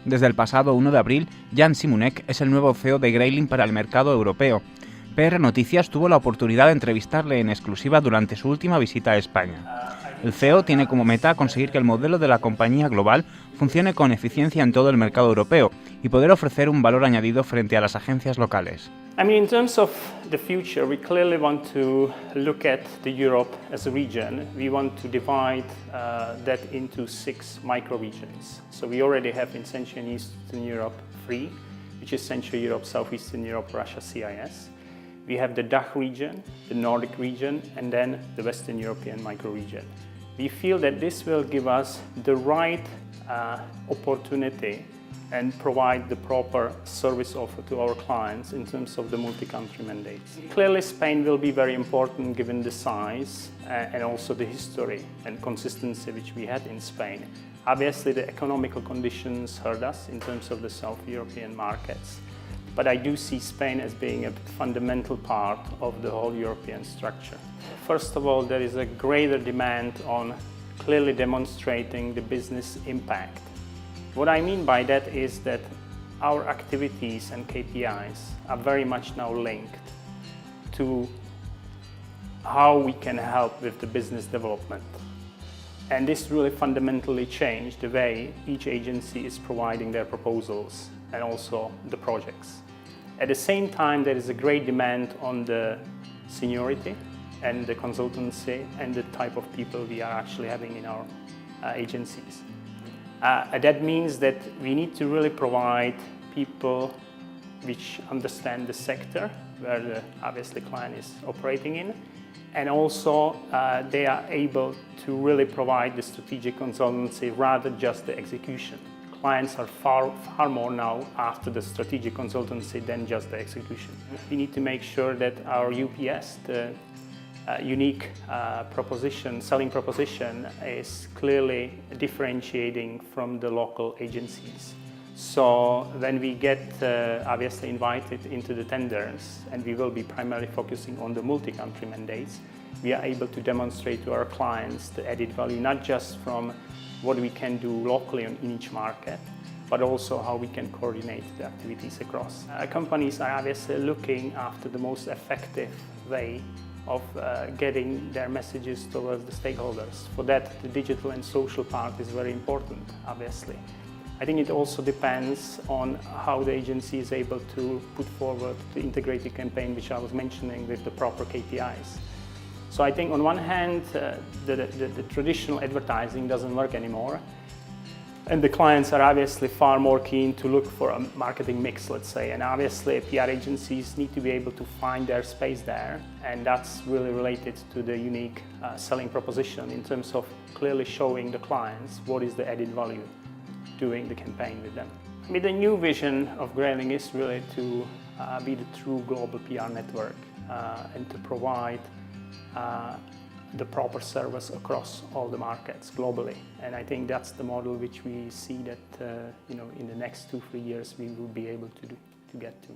Desde el pasado 1 de abril, Simunek es el nuevo CEO de Grayling para el mercado europeo. PR Noticias tuvo la oportunidad de entrevistarle en exclusiva durante su última visita a España. El CEO tiene como meta conseguir que el modelo de la compañía global funcione con eficiencia en todo el mercado europeo y poder ofrecer un valor añadido frente a las agencias locales. In terms of the future, we clearly want to look at the Europe as a region. We want to divide that into 6 micro-regions. So we already have in Central and Eastern Europe 3, which is Central Europe, Southeastern Europe, Russia, CIS. We have the DACH region, the Nordic region, and then the Western European micro-region. We feel that this will give us the right opportunity and provide the proper service offer to our clients in terms of the multi-country mandates. Clearly, Spain will be very important given the size and also the history and consistency which we had in Spain. Obviously, the economical conditions hurt us in terms of the South European markets, but I do see Spain as being a fundamental part of the whole European structure. First of all, there is a greater demand on clearly demonstrating the business impact. What I mean by that is that our activities and KPIs are very much now linked to how we can help with the business development. And this really fundamentally changed the way each agency is providing their proposals and also the projects. At the same time, there is a great demand on the seniority and the consultancy and the type of people we are actually having in our agencies. That means that we need to really provide people which understand the sector where the obviously client is operating in, and also they are able to really provide the strategic consultancy rather just the execution. Clients are far more now after the strategic consultancy than just the execution. We need to make sure that our UPS, the unique selling proposition, is clearly differentiating from the local agencies. So when we get obviously invited into the tenders, and we will be primarily focusing on the multi-country mandates, we are able to demonstrate to our clients the added value, not just from what we can do locally in each market, but also how we can coordinate the activities across. Companies are obviously looking after the most effective way of getting their messages towards the stakeholders. For that, the digital and social part is very important, obviously. I think it also depends on how the agency is able to put forward the integrated campaign, which I was mentioning, with the proper KPIs. So I think on one hand, the traditional advertising doesn't work anymore. And the clients are obviously far more keen to look for a marketing mix, let's say. And obviously, PR agencies need to be able to find their space there. And that's really related to the unique selling proposition in terms of clearly showing the clients what is the added value doing the campaign with them. The new vision of Grayling is really to be the true global PR network and to provide the proper service across all the markets globally. And I think that's the model which we see that in the next 2-3 years we will be able to get to.